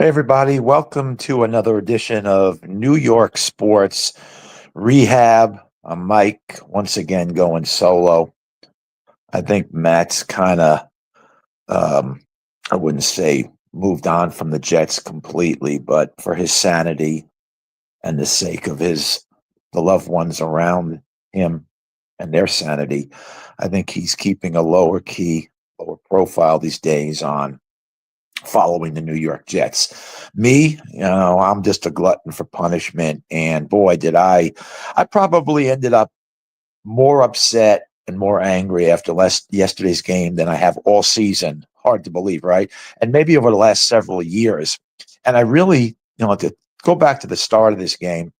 Hey, everybody. Welcome to another edition of New York Sports Rehab. I'm Mike, once again going solo. I think Matt's kind of, um, I wouldn't say moved on from the Jets completely, but for his sanity and the sake of the loved ones around him and their sanity, I think he's keeping a lower key, lower profile these days on following the New York Jets. Me, I'm just a glutton for punishment. And boy, I probably ended up more upset and more angry after yesterday's game than I have all season. Hard to believe, right? And maybe over the last several years. And I really, to go back to the start of this game,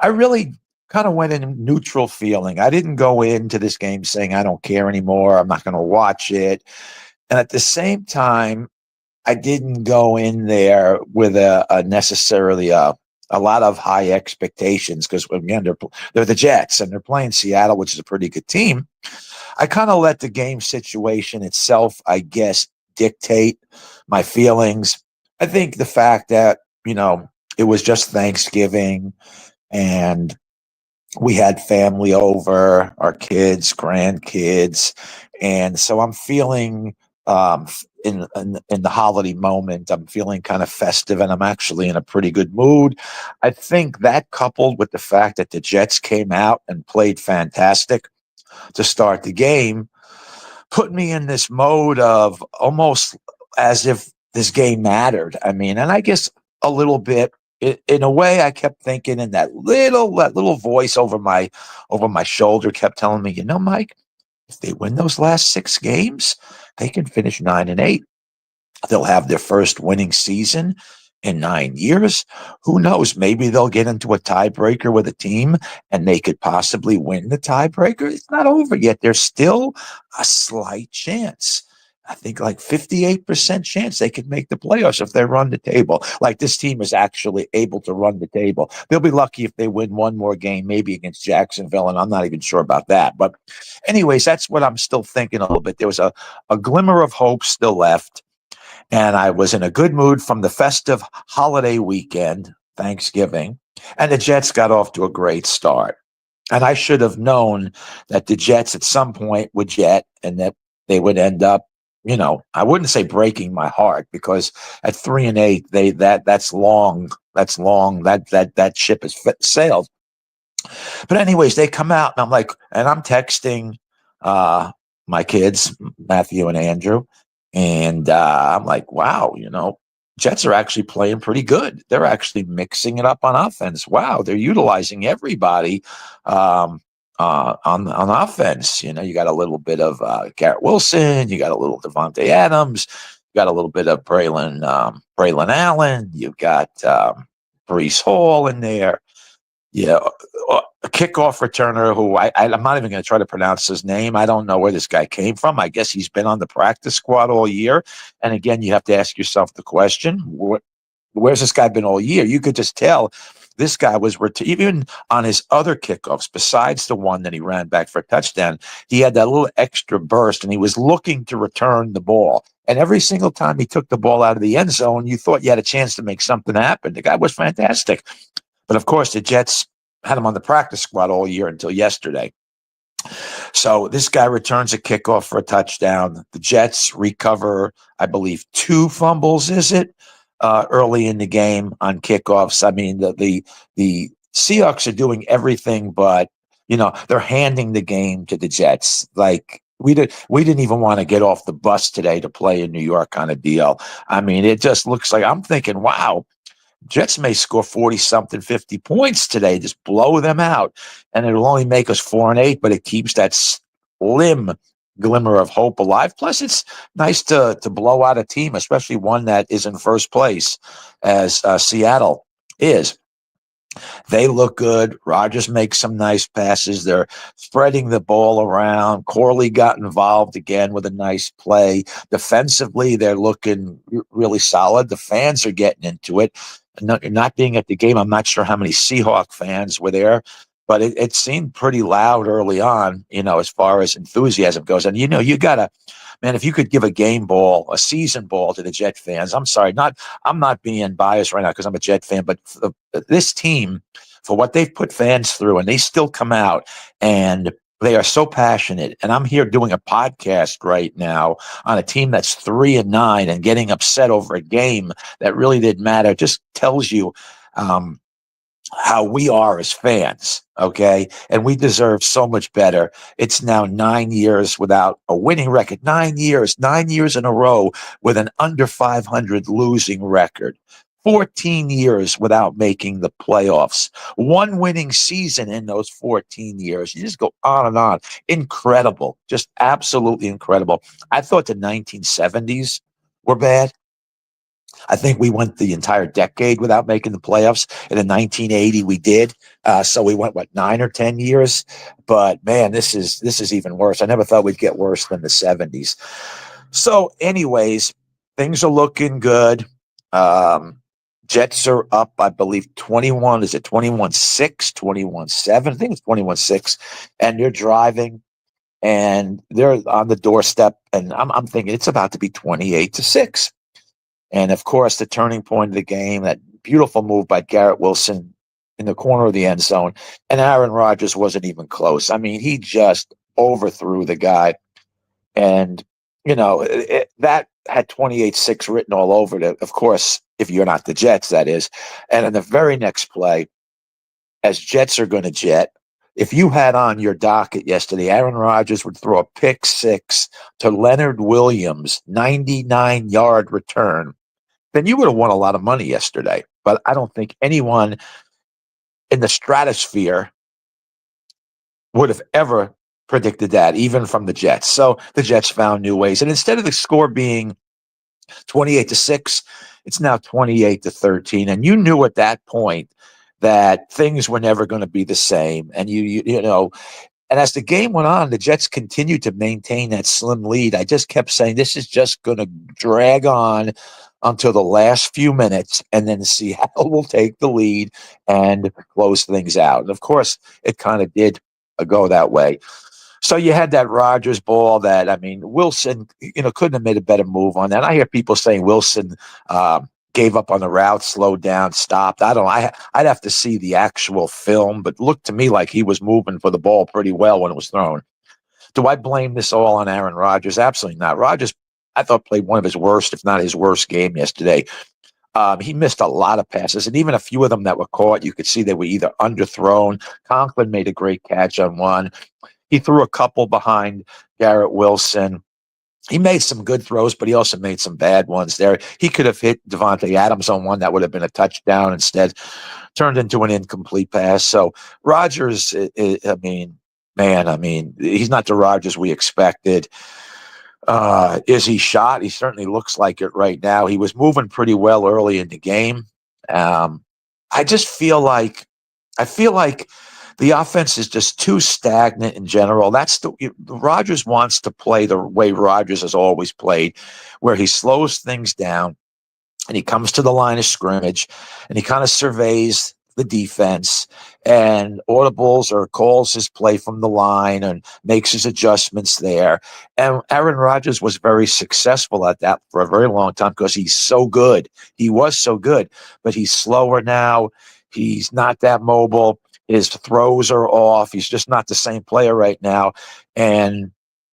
I really kind of went in a neutral feeling. I didn't go into this game saying I don't care anymore. I'm not going to watch it. And at the same time, I didn't go in there with a necessarily a lot of high expectations because again they're the Jets and they're playing Seattle, which is a pretty good team. I kind of let the game situation itself, I guess, dictate my feelings. I think the fact that it was just Thanksgiving and we had family over, our kids, grandkids, and so I'm feeling in the holiday moment, I'm feeling kind of festive, and I'm actually in a pretty good mood. I think that coupled with the fact that the Jets came out and played fantastic to start the game, put me in this mode of almost as if this game mattered. I mean, and I guess a little bit in a way I kept thinking, and that little voice over my shoulder kept telling me, Mike, if they win those last 6 games, they can finish 9-8. They'll have their first winning season in 9 years. Who knows? Maybe they'll get into a tiebreaker with a team and they could possibly win the tiebreaker. It's not over yet. There's still a slight chance. I think like 58% chance they could make the playoffs if they run the table. Like this team is actually able to run the table. They'll be lucky if they win one more game, maybe against Jacksonville, and I'm not even sure about that. But anyways, that's what I'm still thinking a little bit. There was a glimmer of hope still left. And I was in a good mood from the festive holiday weekend, Thanksgiving, and the Jets got off to a great start. And I should have known that the Jets at some point would jet and that they would end up, I wouldn't say breaking my heart because at 3-8, that's long. That's long. That ship has sailed. But anyways, they come out and I'm like, and I'm texting my kids, Matthew and Andrew, and I'm like, wow, Jets are actually playing pretty good. They're actually mixing it up on offense. Wow, they're utilizing everybody on offense. You got a little bit of Garrett Wilson, you got a little Devontae Adams, you got a little bit of Braylon Allen, you've got Brees Hall in there. Yeah, a kickoff returner who I'm not even going to try to pronounce his name. I don't know where this guy came from. I guess he's been on the practice squad all year. And again, you have to ask yourself the question, where's this guy been all year? You could just tell this guy was even on his other kickoffs, besides the one that he ran back for a touchdown, he had that little extra burst and he was looking to return the ball. And every single time he took the ball out of the end zone, you thought you had a chance to make something happen. The guy was fantastic. But of course, the Jets had him on the practice squad all year until yesterday. So this guy returns a kickoff for a touchdown. The Jets recover, I believe, 2 fumbles, is it, early in the game on kickoffs. I mean, the Seahawks are doing everything but, they're handing the game to the Jets. Like, we didn't even want to get off the bus today to play in New York kind of deal. I mean, it just looks like I'm thinking, wow, Jets may score 40-something, 50 points today, just blow them out. And it'll only make us 4-8, but it keeps that slim glimmer of hope alive. Plus, it's nice to blow out a team, especially one that is in first place, as Seattle is. They look good. Rodgers makes some nice passes. They're spreading the ball around. Corley got involved again with a nice play. Defensively, they're looking really solid. The fans are getting into it. Not being at the game, I'm not sure how many Seahawk fans were there, but it seemed pretty loud early on, as far as enthusiasm goes. And, you got to, man, if you could give a game ball, a season ball to the Jet fans, I'm sorry, I'm not being biased right now because I'm a Jet fan, but this team, for what they've put fans through, and they still come out and they are so passionate. And I'm here doing a podcast right now on a team that's 3-9 and getting upset over a game that really didn't matter. It just tells you how we are as fans, okay? And we deserve so much better. It's now 9 years without a winning record. 9 years in a row with an under 500 losing record. 14 years without making the playoffs. One winning season in those 14 years. You just go on and on. Incredible. Just absolutely incredible. I thought the 1970s were bad. I think we went the entire decade without making the playoffs. And in 1980, we did. So we went, 9 or 10 years? But man, this is even worse. I never thought we'd get worse than the 70s. So anyways, things are looking good. Jets are up, I believe, 21. Is it 21-6, 21-7? I think it's 21-6. And they're driving and they're on the doorstep. And I'm thinking it's about to be 28-6. And of course, the turning point of the game, that beautiful move by Garrett Wilson in the corner of the end zone. And Aaron Rodgers wasn't even close. I mean, he just overthrew the guy. And, that had 28-6 written all over it. Of course, if you're not the Jets, that is. And in the very next play, as Jets are going to jet, if you had on your docket yesterday, Aaron Rodgers would throw a pick six to Leonard Williams, 99-yard return, then you would have won a lot of money yesterday. But I don't think anyone in the stratosphere would have ever predicted that, even from the Jets. So the Jets found new ways. And instead of the score being 28-6, it's now 28-13. And you knew at that point that things were never going to be the same. And and as the game went on, the Jets continued to maintain that slim lead. I just kept saying, this is just going to drag on until the last few minutes, and then Seattle will take the lead and close things out. And of course, it kind of did go that way. So you had that Rodgers ball that, Wilson, couldn't have made a better move on that. I hear people saying Wilson gave up on the route, slowed down, stopped. I don't know. I'd have to see the actual film, but looked to me like he was moving for the ball pretty well when it was thrown. Do I blame this all on Aaron Rodgers? Absolutely not. Rodgers, I thought, played one of his worst, if not his worst game yesterday. He missed a lot of passes, and even a few of them that were caught, you could see they were either underthrown. Conklin made a great catch on one. He threw a couple behind Garrett Wilson. He made some good throws, but he also made some bad ones there. He could have hit Devontae Adams on one that would have been a touchdown. Instead, turned into an incomplete pass. So Rodgers, he's not the Rodgers we expected. Is he shot? He certainly looks like it right now. He was moving pretty well early in the game. I feel like the offense is just too stagnant in general. Rodgers wants to play the way Rodgers has always played, where he slows things down and he comes to the line of scrimmage and he kind of surveys the defense and audibles or calls his play from the line and makes his adjustments there. And Aaron Rodgers was very successful at that for a very long time because he's so good. He was so good, but he's slower now. He's not that mobile. His throws are off. He's just not the same player right now. And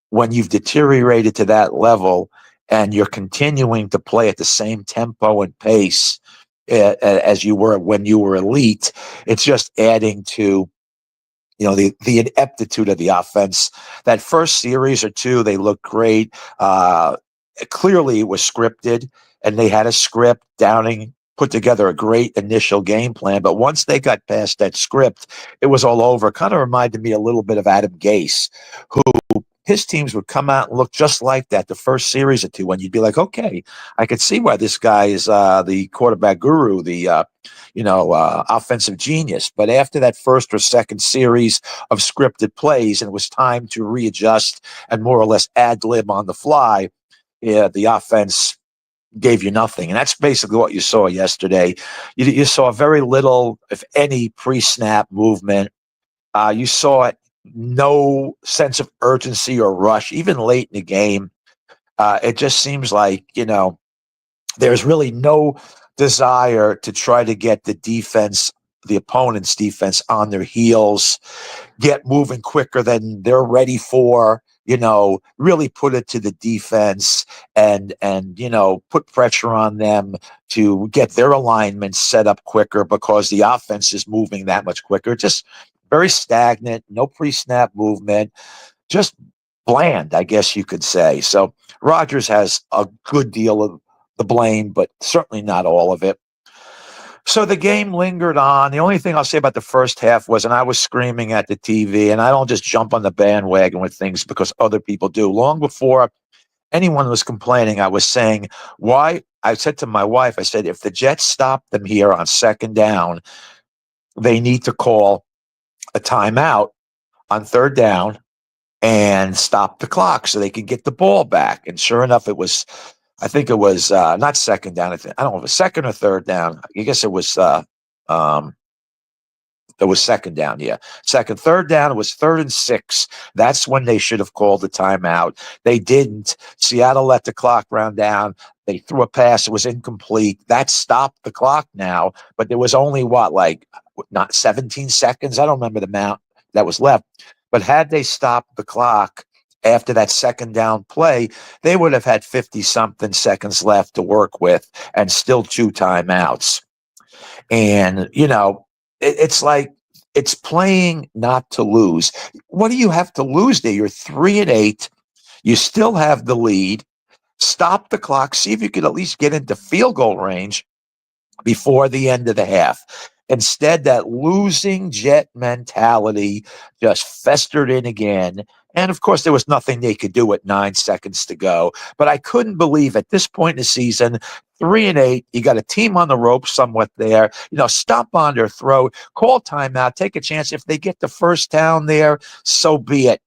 when you've deteriorated to that level and you're continuing to play at the same tempo and pace as you were when you were elite, it's just adding to the ineptitude of the offense. That first series or two, they looked great. Clearly, it was scripted, and they had a script. Downing put together a great initial game plan, but once they got past that script, it was all over. Kind of reminded me a little bit of Adam Gase, who his teams would come out and look just like that the first series or two, when you'd be like, okay, I could see why this guy is the quarterback guru, the offensive genius. But after that first or second series of scripted plays, and it was time to readjust and more or less ad lib on the fly, the offense gave you nothing. And that's basically what you saw yesterday. You saw very little, if any, pre-snap movement. You saw no sense of urgency or rush, even late in the game. It just seems like, there's really no desire to try to get the opponent's defense on their heels, get moving quicker than they're ready for, really put it to the defense and put pressure on them to get their alignment set up quicker because the offense is moving that much quicker. Just very stagnant, no pre-snap movement, just bland, I guess you could say. So Rodgers has a good deal of the blame, but certainly not all of it. So the game lingered on. The only thing I'll say about the first half was, and I was screaming at the TV, and I don't just jump on the bandwagon with things because other people do. Long before anyone was complaining, I was saying, why? I said to my wife, I said, if the Jets stop them here on second down, they need to call a timeout on third down and stop the clock so they can get the ball back. And sure enough, I think it was not second down. I don't know if it was second or third down. I guess it was second down. Yeah. Third down, it was 3rd and 6. That's when they should have called the timeout. They didn't. Seattle let the clock run down. They threw a pass. It was incomplete. That stopped the clock now, but there was only not 17 seconds. I don't remember the amount that was left. But had they stopped the clock after that second down play, they would have had 50-something seconds left to work with and still 2 timeouts. And, it's like it's playing not to lose. What do you have to lose there? You're 3-8. You still have the lead. Stop the clock. See if you could at least get into field goal range before the end of the half. Instead, that losing Jet mentality just festered in again. And of course, there was nothing they could do with 9 seconds to go. But I couldn't believe at this point in the season, 3-8, you got a team on the ropes somewhat there. Stomp on their throat, call timeout, take a chance. If they get the first down there, so be it.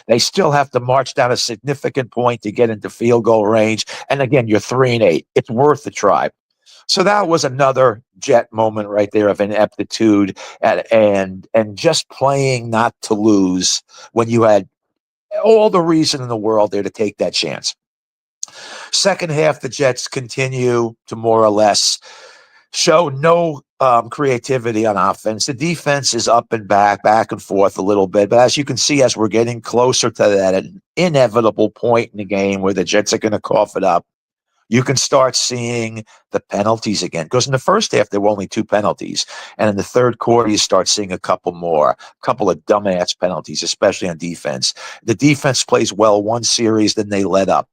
They still have to march down a significant point to get into field goal range. And again, you're 3-8. It's worth the try. So that was another Jet moment right there of ineptitude and just playing not to lose when you had all the reason in the world there to take that chance. Second half, the Jets continue to more or less show no creativity on offense. The defense is up and back and forth a little bit. But as you can see, as we're getting closer to that inevitable point in the game where the Jets are going to cough it up, you can start seeing the penalties again. Because in the first half, there were only 2 penalties. And in the third quarter, you start seeing a couple more, a couple of dumbass penalties, especially on defense. The defense plays well one series, then they let up.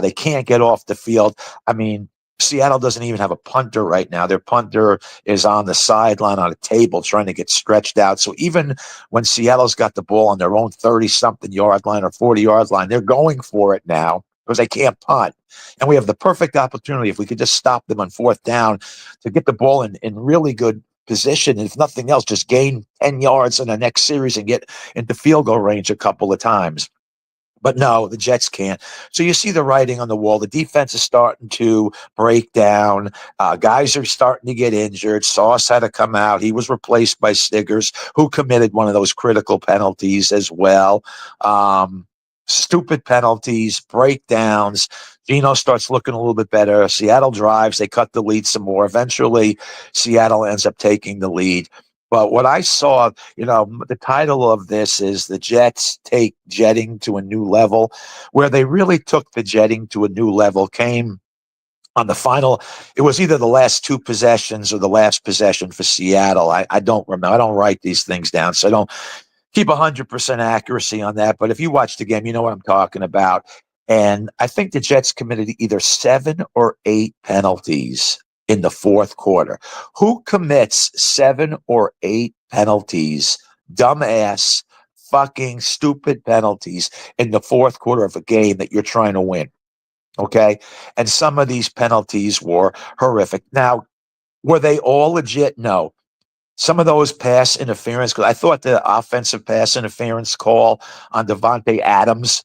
They can't get off the field. I mean, Seattle doesn't even have a punter right now. Their punter is on the sideline on a table trying to get stretched out. So even when Seattle's got the ball on their own 30-something yard line or 40-yard line, they're going for it now because they can't punt. And we have the perfect opportunity, if we could just stop them on fourth down, to get the ball in really good position. And if nothing else, just gain 10 yards in the next series and get into field goal range a couple of times. But no, the Jets can't. So you see the writing on the wall. The defense is starting to break down. Guys are starting to get injured. Sauce had to come out. He was replaced by Stiggers, who committed one of those critical penalties as well. Stupid penalties, breakdowns. Geno starts looking a little bit better. Seattle drives. They cut the lead some more. Eventually, Seattle ends up taking the lead. But what I saw, the title of this is The Jets Take Jetting to a New Level. Where they really took the jetting to a new level came on the final. It was either the last 2 possessions or the last possession for Seattle. I don't remember. I don't write these things down, so I don't keep 100% accuracy on that. But if you watch the game, you know what I'm talking about. And I think the Jets committed either 7 or 8 penalties in the fourth quarter. Who commits 7 or 8 penalties, dumbass, fucking stupid penalties in the fourth quarter of a game that you're trying to win? Okay. And some of these penalties were horrific. Now, were they all legit? No. Some of those pass interference, because I thought the offensive pass interference call on Davante Adams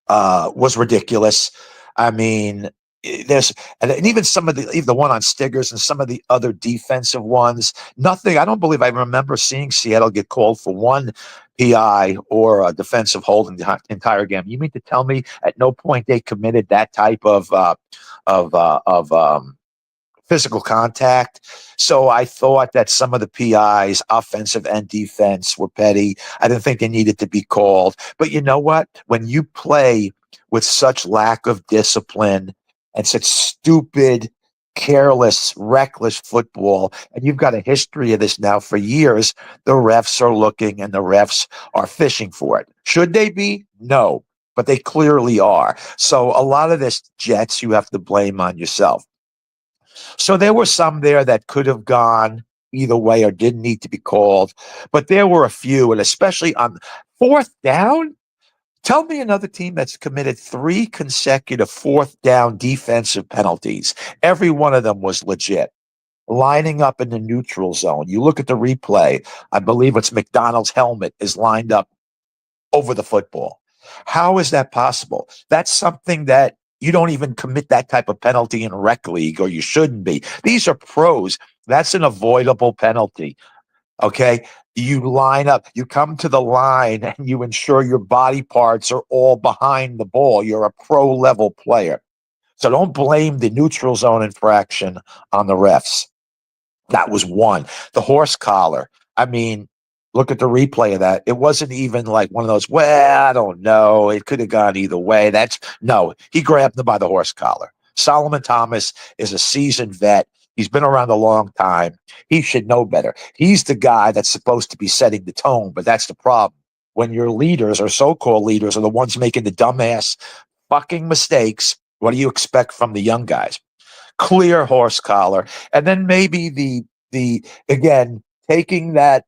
was ridiculous. I mean, there's and even some of even the one on Stiggers and some of the other defensive ones, nothing. I don't believe I remember seeing Seattle get called for one PI or a defensive hold in the entire game. You mean to tell me at no point they committed that type of physical contact? So I thought that some of the PIs, offensive and defense, were petty. I didn't think they needed to be called. But you know what? When you play with such lack of discipline and such stupid, careless, reckless football, and you've got a history of this now for years, the refs are looking and the refs are fishing for it. Should they be? No, but they clearly are. So a lot of this, Jets, you have to blame on yourself. So there were some there that could have gone either way or didn't need to be called, but there were a few, and especially on fourth down. Tell me another team that's committed 3 consecutive fourth down defensive penalties. Every one of them was legit. Lining up in the neutral zone. You look at the replay, I believe it's McDonald's helmet is lined up over the football. How is that possible? That's something that you don't even commit that type of penalty in rec league, or you shouldn't be. These are pros. That's an avoidable penalty. Okay. You line up, you come to the line, and you ensure your body parts are all behind the ball. You're a pro level player. So don't blame the neutral zone infraction on the refs. That was one. The horse collar. I mean, look at the replay of that. It wasn't even like one of those, well, I don't know. It could have gone either way. No, he grabbed him by the horse collar. Solomon Thomas is a seasoned vet. He's been around a long time. He should know better. He's the guy that's supposed to be setting the tone, but that's the problem. When your leaders or so-called leaders are the ones making the dumbass fucking mistakes, what do you expect from the young guys? Clear horse collar, and then maybe the again taking that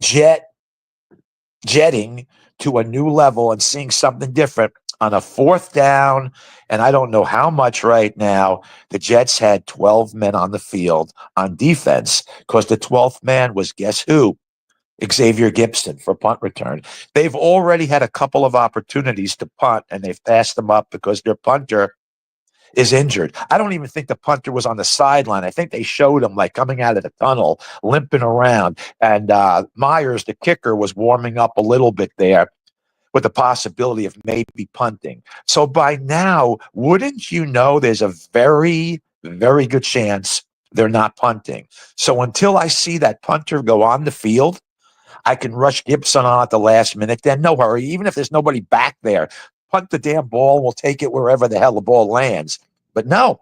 jetting to a new level and seeing something different on a fourth down. And I don't know how much right now. The Jets had 12 men on the field on defense because the 12th man was, guess who? Xavier Gipson for punt return. They've already had a couple of opportunities to punt, and they've passed them up because their punter is injured. I don't even think the punter was on the sideline. I think they showed him like coming out of the tunnel, limping around. And Myers, the kicker, was warming up a little bit there with the possibility of maybe punting. So by now, wouldn't you know there's a very, very good chance they're not punting. So until I see that punter go on the field, I can rush Gipson on at the last minute. Then no hurry. Even if there's nobody back there, punt the damn ball. We'll take it wherever the hell the ball lands. But no,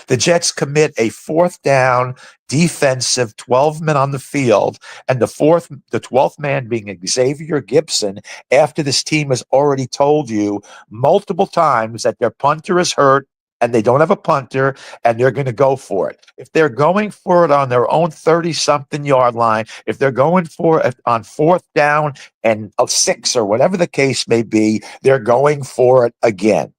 the Jets commit a fourth down defensive 12 men on the field, and the 12th man being Xavier Gipson, after this team has already told you multiple times that their punter is hurt and they don't have a punter, and they're going to go for it. If they're going for it on their own 30-something yard line, if they're going for it on fourth down and a 6 or whatever the case may be, they're going for it again.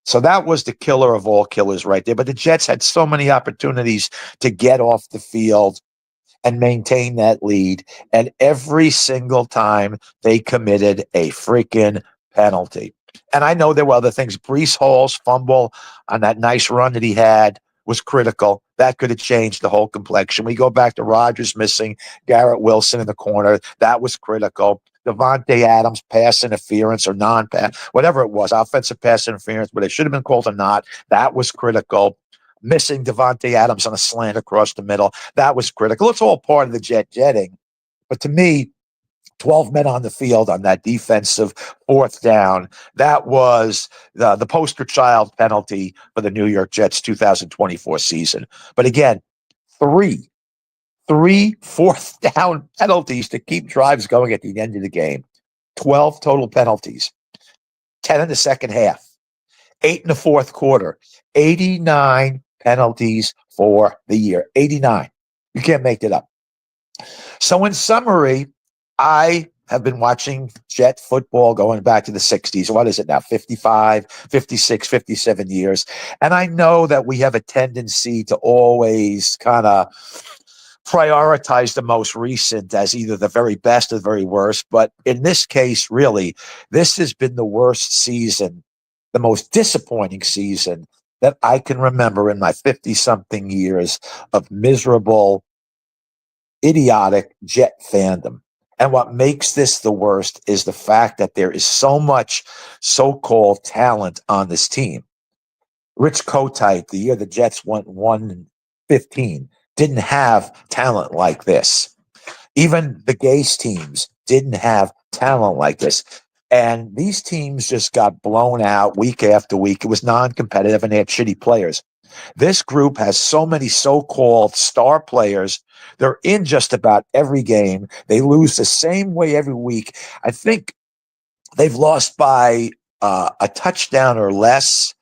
So that was the killer of all killers right there. But the Jets had so many opportunities to get off the field and maintain that lead. And every single time they committed a freaking penalty. And I know there were other things. Breece Hall's fumble on that nice run that he had was critical. That could have changed the whole complexion. We go back to Rodgers missing Garrett Wilson in the corner. That was critical. Davante Adams pass interference or non-pass, whatever it was, offensive pass interference, but it should have been called or not. That was critical. Missing Davante Adams on a slant across the middle. That was critical. It's all part of the jetting. But to me, 12 men on the field on that defensive fourth down, that was the poster child penalty for the New York Jets 2024 season. But again, three fourth down penalties to keep drives going at the end of the game. 12 total penalties. 10 in the second half. 8 in the fourth quarter. 89 penalties for the year. 89. You can't make it up. So in summary, I have been watching Jet football going back to the 60s. What is it now? 55, 56, 57 years. And I know that we have a tendency to always kind of prioritize the most recent as either the very best or the very worst. But in this case, really, this has been the worst season, the most disappointing season that I can remember in my 50-something years of miserable, idiotic Jet fandom. And what makes this the worst is the fact that there is so much so-called talent on this team. Rich Kotite, the year the Jets went 1-15, didn't have talent like this. Even the Gase teams didn't have talent like this. And these teams just got blown out week after week. It was non-competitive and they had shitty players. This group has so many so-called star players. They're in just about every game. They lose the same way every week. I think they've lost by a touchdown or less.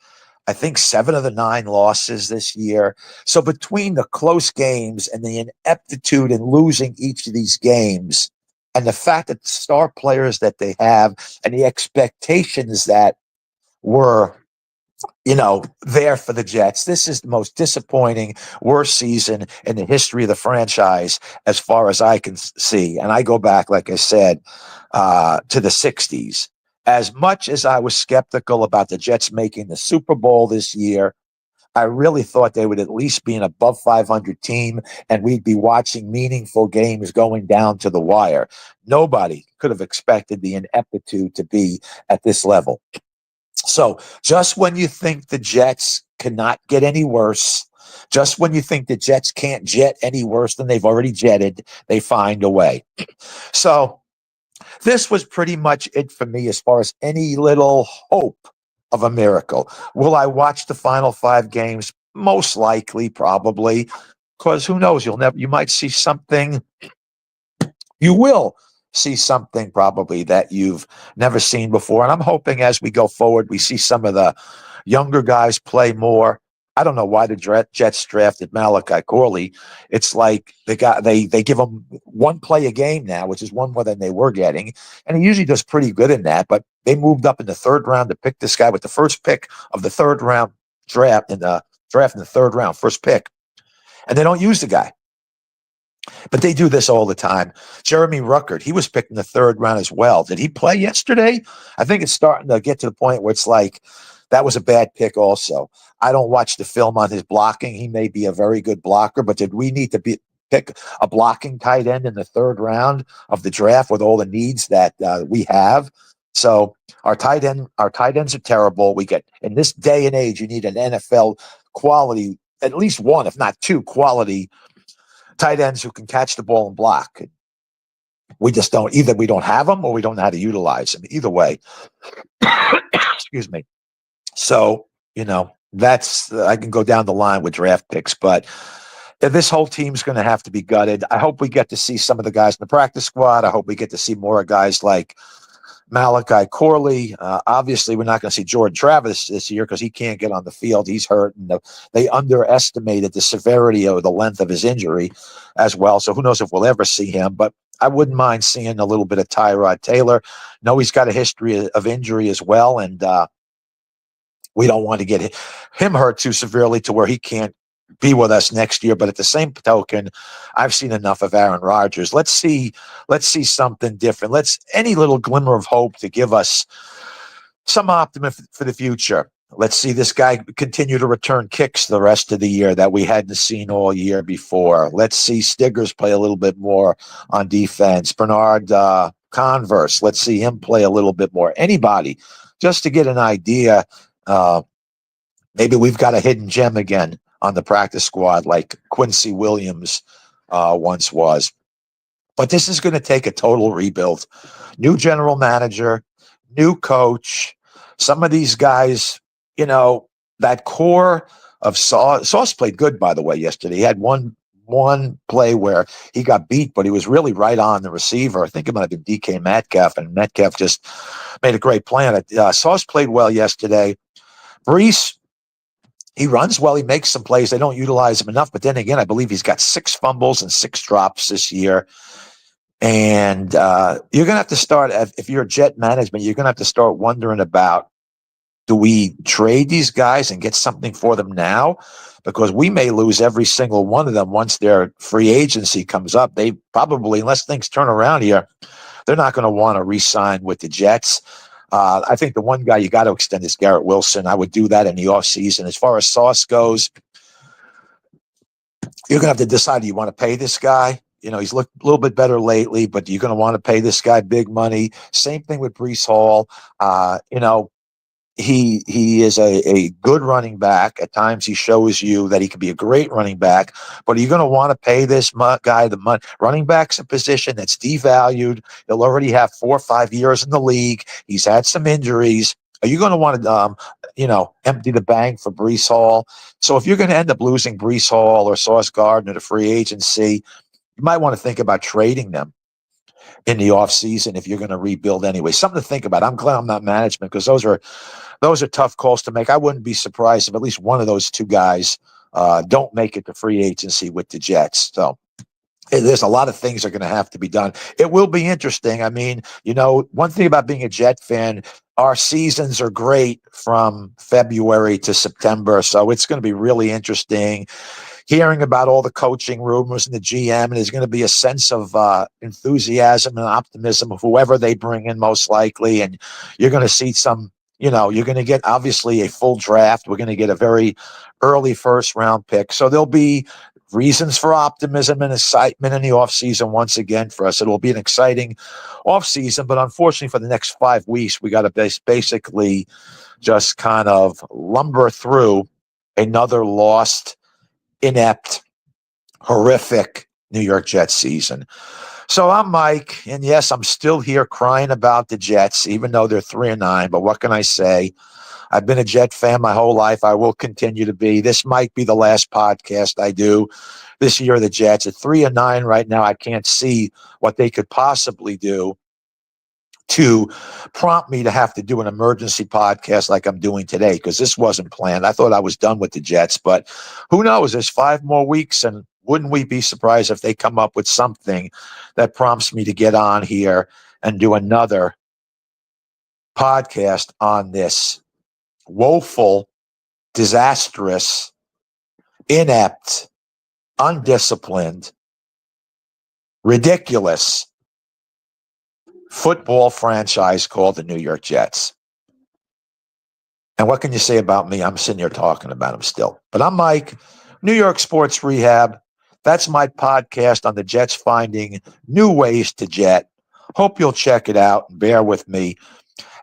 I think 7 of the 9 losses this year. So between the close games and the ineptitude in losing each of these games and the fact that the star players that they have and the expectations that were, there for the Jets, this is the most disappointing, worst season in the history of the franchise as far as I can see. And I go back, like I said, to the 60s. As much as I was skeptical about the Jets making the Super Bowl this year, I really thought they would at least be an above 500 team and we'd be watching meaningful games going down to the wire. Nobody could have expected the ineptitude to be at this level. So just when you think the Jets cannot get any worse, just when you think the Jets can't jet any worse than they've already jetted, they find a way. So this was pretty much it for me as far as any little hope of a miracle. Will I watch the final 5 games? Most likely, probably, because who knows? You might see something. You will see something probably that you've never seen before. And I'm hoping as we go forward, we see some of the younger guys play more. I don't know why the Jets drafted Malachi Corley. It's like they give him 1 play a game now, which is one more than they were getting, and he usually does pretty good in that. But they moved up in the 3rd round to pick this guy with the first pick of the 3rd round draft in the 3rd round, first pick, and they don't use the guy. But they do this all the time. Jeremy Ruckert, he was picked in the 3rd round as well. Did he play yesterday? I think it's starting to get to the point where it's like that was a bad pick also. I don't watch the film on his blocking. He may be a very good blocker, but did we need to pick a blocking tight end in the 3rd round of the draft with all the needs that we have? So our tight ends are terrible. We get in this day and age, you need an NFL quality, at least 1, if not 2 quality tight ends who can catch the ball and block. We just don't. Either we don't have them or we don't know how to utilize them. Either way. Excuse me. So, that's I can go down the line with draft picks, but this whole team's going to have to be gutted. I hope we get to see some of the guys in the practice squad. I hope we get to see more guys like Malachi Corley. Obviously, we're not going to see Jordan Travis this year because he can't get on the field. He's hurt, and they underestimated the severity or the length of his injury as well. So who knows if we'll ever see him, but I wouldn't mind seeing a little bit of Tyrod Taylor. No, he's got a history of injury as well, and we don't want to get him hurt too severely to where he can't be with us next year. But at the same token, I've seen enough of Aaron Rodgers. Let's see something different. Any little glimmer of hope to give us some optimism for the future. Let's see this guy continue to return kicks the rest of the year that we hadn't seen all year before. Let's see Stiggers play a little bit more on defense. Bernard Converse, let's see him play a little bit more. Anybody, just to get an idea. Maybe we've got a hidden gem again on the practice squad like Quincy Williams once was. But this is going to take a total rebuild. New general manager, new coach. Some of these guys, that core of Sauce played good, by the way, yesterday. He had one play where he got beat, but he was really right on the receiver. I think it might have been DK Metcalf, and Metcalf just made a great play on it. Sauce played well yesterday. Brees, he runs well. He makes some plays. They don't utilize him enough. But then again, I believe he's got 6 fumbles and 6 drops this year. And you're going to have to start, if you're Jet management, you're going to have to start wondering about, do we trade these guys and get something for them now? Because we may lose every single one of them once their free agency comes up. They probably, unless things turn around here, they're not going to want to re-sign with the Jets. I think the one guy you got to extend is Garrett Wilson. I would do that in the offseason. As far as Sauce goes, you're going to have to decide, do you want to pay this guy? He's looked a little bit better lately, but you're going to want to pay this guy big money. Same thing with Breece Hall. He is a good running back. At times he shows you that he can be a great running back, but are you going to want to pay this guy the money? Running back's a position that's devalued. He'll already have 4 or 5 years in the league. He's had some injuries. Are you going to want to, empty the bank for Breece Hall? So if you're going to end up losing Breece Hall or Sauce Gardner to free agency, you might want to think about trading them in the offseason if you're going to rebuild anyway. Something to think about. I'm glad I'm not management, because those are tough calls to make. I wouldn't be surprised if at least one of those two guys don't make it to free agency with the Jets. So there's a lot of things that are going to have to be done. It will be interesting. I mean, one thing about being a Jet fan, our seasons are great from February to September. So it's going to be really interesting hearing about all the coaching rumors and the GM, and there's going to be a sense of enthusiasm and optimism of whoever they bring in, most likely. And you're going to see you're going to get obviously a full draft. We're going to get a very early first round pick. So there'll be reasons for optimism and excitement in the offseason once again for us. It will be an exciting offseason, but unfortunately for the next 5 weeks, we got to basically just kind of lumber through another lost, inept, horrific New York Jets season. So I'm Mike, and yes, I'm still here crying about the Jets, even though they're 3-9. But what can I say? I've been a Jet fan my whole life. I will continue to be. This might be the last podcast I do this year. The Jets at 3-9 right now. I can't see what they could possibly do to prompt me to have to do an emergency podcast like I'm doing today, because this wasn't planned. I thought I was done with the Jets, but who knows? There's 5 more weeks, and wouldn't we be surprised if they come up with something that prompts me to get on here and do another podcast on this woeful, disastrous, inept, undisciplined, ridiculous football franchise called the New York Jets. And what can you say about me? I'm sitting here talking about them still. But I'm Mike, New York Sports Rehab. That's my podcast on the Jets finding new ways to jet. Hope you'll check it out and bear with me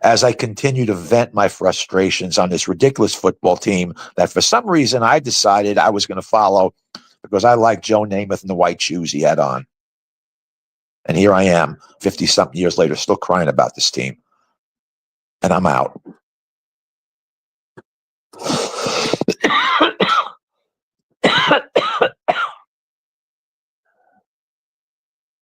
as I continue to vent my frustrations on this ridiculous football team that for some reason I decided I was going to follow because I like Joe Namath and the white shoes he had on. And here I am, 50-something years later, still crying about this team. And I'm out.